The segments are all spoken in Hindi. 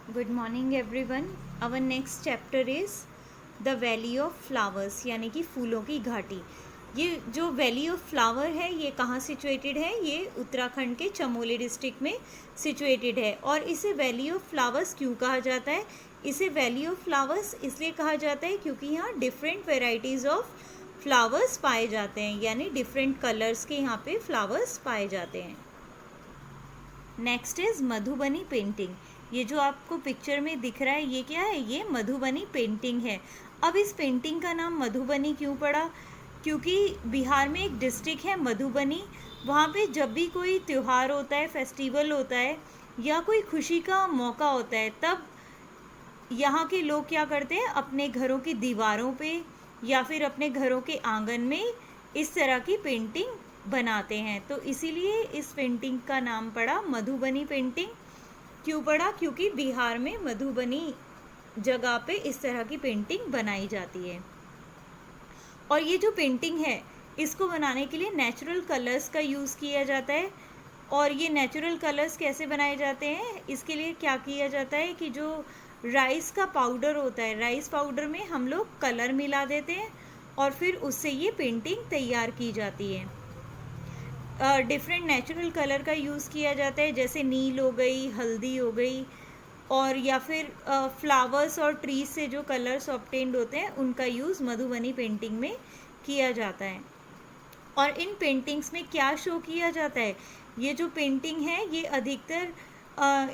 Good morning everyone. Our next chapter is the valley of flowers, यानी कि फूलों की घाटी। ये जो वैली ऑफ फ्लावर है ये कहाँ सिचुएटेड है? ये उत्तराखंड के चमोली डिस्ट्रिक्ट में सिचुएटेड है। और इसे वैली ऑफ फ्लावर्स क्यों कहा जाता है? इसे वैली ऑफ फ्लावर्स इसलिए कहा जाता है क्योंकि यहाँ डिफरेंट वेराइटीज़ ऑफ फ्लावर्स पाए जाते हैं, यानी डिफरेंट कलर्स के यहाँ पे फ्लावर्स पाए जाते हैं। Next is Madhubani painting. ये जो आपको पिक्चर में दिख रहा है ये क्या है? ये मधुबनी पेंटिंग है। अब इस पेंटिंग का नाम मधुबनी क्यों पड़ा? क्योंकि बिहार में एक डिस्ट्रिक्ट है मधुबनी, वहाँ पे जब भी कोई त्यौहार होता है, फेस्टिवल होता है या कोई खुशी का मौका होता है, तब यहाँ के लोग क्या करते हैं, अपने घरों की दीवारों पे या फिर अपने घरों के आंगन में इस तरह की पेंटिंग बनाते हैं। तो इसीलिए इस पेंटिंग का नाम पड़ा मधुबनी पेंटिंग। क्यों पड़ा? क्योंकि बिहार में मधुबनी जगह पे इस तरह की पेंटिंग बनाई जाती है। और ये जो पेंटिंग है इसको बनाने के लिए नेचुरल कलर्स का यूज़ किया जाता है। और ये नेचुरल कलर्स कैसे बनाए जाते हैं? इसके लिए क्या किया जाता है कि जो राइस का पाउडर होता है, राइस पाउडर में हम लोग कलर मिला देते हैं और फिर उससे ये पेंटिंग तैयार की जाती है। डिफरेंट नेचुरल कलर का यूज़ किया जाता है, जैसे नील हो गई, हल्दी हो गई, और या फिर फ्लावर्स और ट्रीज से जो कलर्स ऑब्टेन्ड होते हैं उनका यूज़ मधुबनी पेंटिंग में किया जाता है। और इन पेंटिंग्स में क्या शो किया जाता है? ये जो पेंटिंग है ये अधिकतर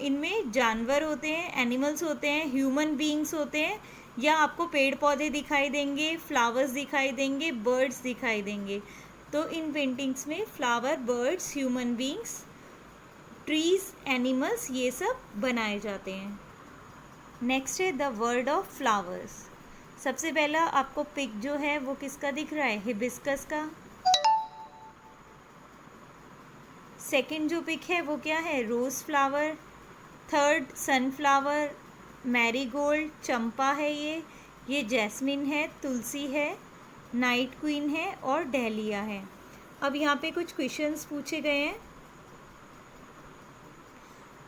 इनमें जानवर होते हैं, एनिमल्स होते हैं, ह्यूमन बीइंग्स होते हैं, या आपको पेड़ पौधे दिखाई देंगे, फ्लावर्स दिखाई देंगे, बर्ड्स दिखाई देंगे। तो इन पेंटिंग्स में flower, birds, human beings, trees, animals, ये सब बनाए जाते हैं। नेक्स्ट है द वर्ल्ड ऑफ फ्लावर्स। सबसे पहला आपको पिक जो है वो किसका दिख रहा है? हिबिस्कस का। सेकंड जो पिक है वो क्या है? Rose flower. Third sunflower, marigold, चंपा है, ये जैस्मिन है, तुलसी है, नाइट क्वीन है और डहलिया है। अब यहाँ पे कुछ क्वेश्चंस पूछे गए हैं।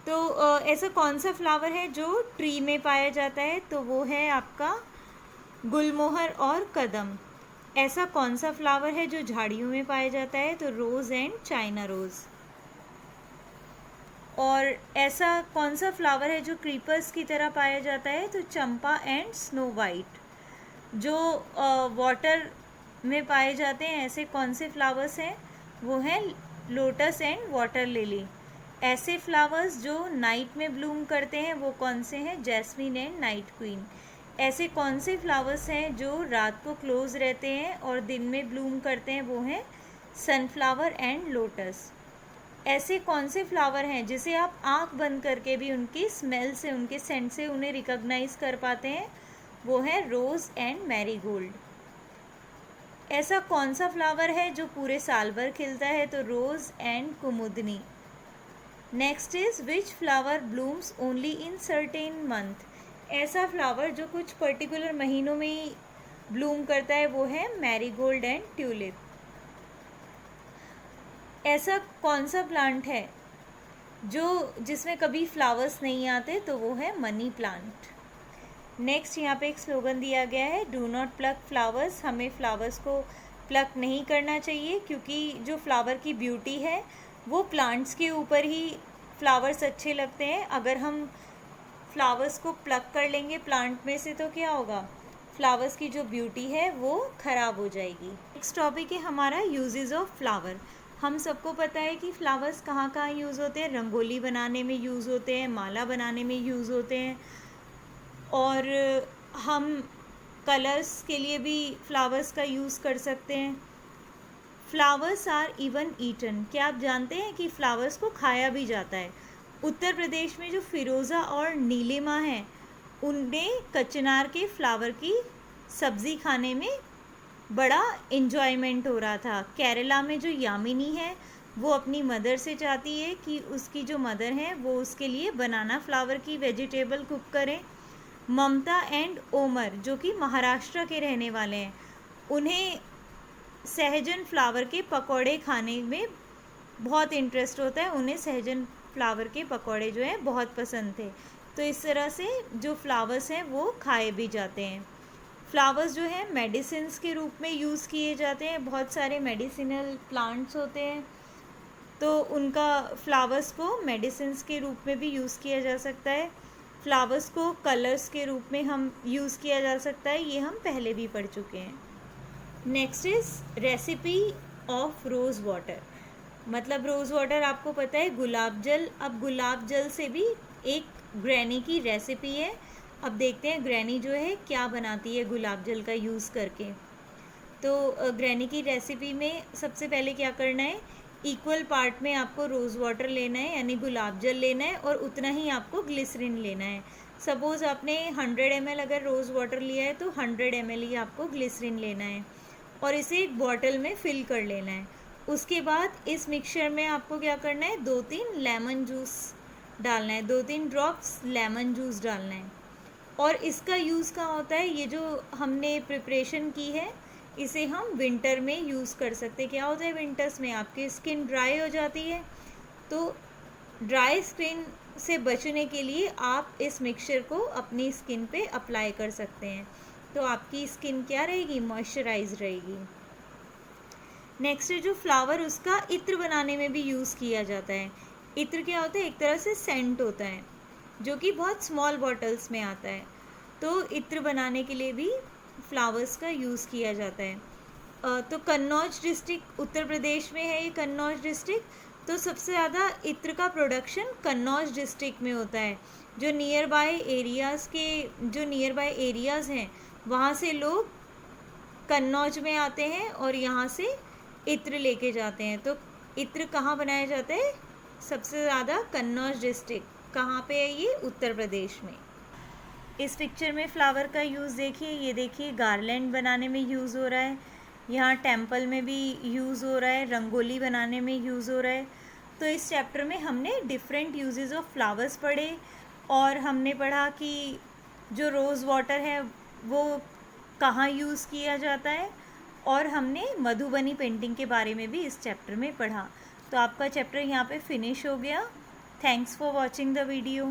तो ऐसा कौन सा फ्लावर है जो ट्री में पाया जाता है? तो वो है आपका गुलमोहर और कदम। ऐसा कौन सा फ्लावर है जो झाड़ियों में पाया जाता है? तो रोज़ एंड चाइना रोज़। और ऐसा कौन सा फ्लावर है जो क्रीपर्स की तरह पाया जाता है? तो चंपा एंड स्नो वाइट। जो वाटर में पाए जाते हैं ऐसे कौन से फ्लावर्स हैं? वो हैं लोटस एंड वाटर लिली। ऐसे फ्लावर्स जो नाइट में ब्लूम करते हैं वो कौन से हैं? Jasmine and night queen. ऐसे कौन से फ्लावर्स हैं जो रात को क्लोज रहते हैं और दिन में ब्लूम करते हैं? वो हैं सनफ्लावर एंड लोटस। ऐसे कौन से फ्लावर हैं जिसे आप आंख बंद करके भी उनकी स्मेल से, उनके सेंट से उन्हें रिकॉग्नाइज कर पाते हैं? वो है रोज़ एंड मैरीगोल्ड। ऐसा कौन सा फ्लावर है जो पूरे साल भर खिलता है? तो रोज़ एंड कुमुदनी। Next is which flower blooms only in certain month. ऐसा फ्लावर जो कुछ पर्टिकुलर महीनों में ही ब्लूम करता है वो है मैरीगोल्ड एंड ट्यूलिप। ऐसा कौन सा प्लांट है जो जिसमें कभी फ्लावर्स नहीं आते? तो वो है मनी प्लांट। नेक्स्ट यहाँ पे एक स्लोगन दिया गया है, डू नॉट प्लक फ्लावर्स। हमें फ्लावर्स को प्लक नहीं करना चाहिए क्योंकि जो फ्लावर की ब्यूटी है वो प्लांट्स के ऊपर ही फ्लावर्स अच्छे लगते हैं। अगर हम फ्लावर्स को प्लक कर लेंगे प्लांट में से तो क्या होगा? फ्लावर्स की जो ब्यूटी है वो ख़राब हो जाएगी। नेक्स्ट टॉपिक है हमारा यूजेस ऑफ फ्लावर। हम सबको पता है कि फ्लावर्स कहाँ कहाँ यूज़ होते हैं। रंगोली बनाने में यूज़ होते हैं, माला बनाने में यूज़ होते हैं, और हम कलर्स के लिए भी फ्लावर्स का यूज़ कर सकते हैं। Flowers are even eaten. क्या आप जानते हैं कि फ्लावर्स को खाया भी जाता है? उत्तर प्रदेश में जो फिरोज़ा और नीलिमा हैं उनमें कचनार के फ्लावर की सब्ज़ी खाने में बड़ा इन्जॉयमेंट हो रहा था। केरला में जो यामिनी है वो अपनी मदर से चाहती है कि उसकी जो मदर है वो उसके लिए बनाना फ्लावर की वेजिटेबल कुक करें। ममता एंड ओमर जो कि महाराष्ट्र के रहने वाले हैं, उन्हें सहजन फ्लावर के पकौड़े खाने में बहुत इंटरेस्ट होता है। उन्हें सहजन फ्लावर के पकौड़े जो हैं बहुत पसंद थे। तो इस तरह से जो फ्लावर्स हैं वो खाए भी जाते हैं। फ्लावर्स जो है मेडिसिन्स के रूप में यूज़ किए जाते हैं। बहुत सारे मेडिसिनल प्लांट्स होते हैं, तो उनका फ्लावर्स को मेडिसिन्स के रूप में भी यूज़ किया जा सकता है। फ्लावर्स को कलर्स के रूप में हम यूज़ किया जा सकता है, ये हम पहले भी पढ़ चुके हैं। Next is recipe of rose water. मतलब रोज़ वाटर आपको पता है गुलाब जल। अब गुलाब जल से भी एक ग्रैनी की रेसिपी है। अब देखते हैं ग्रैनी जो है क्या बनाती है गुलाब जल का यूज़ करके। तो ग्रैनी की रेसिपी में सबसे पहले क्या करना है, इक्वल पार्ट में आपको रोज़ वाटर लेना है यानी गुलाब जल लेना है, और उतना ही आपको ग्लिसरीन लेना है। सपोज़ आपने 100 ml अगर रोज़ वाटर लिया है तो 100 ml ही आपको ग्लिसरीन लेना है, और इसे एक बॉटल में फिल कर लेना है। उसके बाद इस मिक्सचर में आपको क्या करना है, 2-3 लेमन जूस डालना है, 2-3 ड्रॉप्स लेमन जूस डालना है। और इसका यूज़ कहाँ होता है, ये जो हमने प्रिपरेशन की है इसे हम विंटर में यूज़ कर सकते हैं। क्या होता है विंटर्स में आपकी स्किन ड्राई हो जाती है, तो ड्राई स्किन से बचने के लिए आप इस मिक्सचर को अपनी स्किन पे अप्लाई कर सकते हैं, तो आपकी स्किन क्या रहेगी, मॉइस्चराइज रहेगी। नेक्स्ट है जो फ्लावर, उसका इत्र बनाने में भी यूज़ किया जाता है। इत्र क्या होता है, एक तरह से सेंट होता है जो कि बहुत स्मॉल बॉटल्स में आता है, तो इत्र बनाने के लिए भी फ्लावर्स का यूज़ किया जाता है। तो कन्नौज डिस्ट्रिक्ट उत्तर प्रदेश में है, ये कन्नौज डिस्ट्रिक्ट। तो सबसे ज़्यादा इत्र का प्रोडक्शन कन्नौज डिस्ट्रिक्ट में होता है। जो नियर बाय एरियाज़ हैं वहाँ से लोग कन्नौज में आते हैं और यहाँ से इत्र लेके जाते हैं। तो इत्र कहाँ बनाया जाता है, सबसे ज़्यादा कन्नौज डिस्ट्रिक्ट। कहाँ पे है ये, उत्तर प्रदेश में। इस पिक्चर में फ्लावर का यूज़ देखिए, ये देखिए गार्लैंड बनाने में यूज़ हो रहा है, यहाँ टेम्पल में भी यूज़ हो रहा है, रंगोली बनाने में यूज़ हो रहा है। तो इस चैप्टर में हमने डिफरेंट यूजेस ऑफ फ्लावर्स पढ़े, और हमने पढ़ा कि जो रोज़ वाटर है वो कहाँ यूज़ किया जाता है, और हमने मधुबनी पेंटिंग के बारे में भी इस चैप्टर में पढ़ा। तो आपका चैप्टर यहाँ पे फिनिश हो गया। Thanks for watching the video.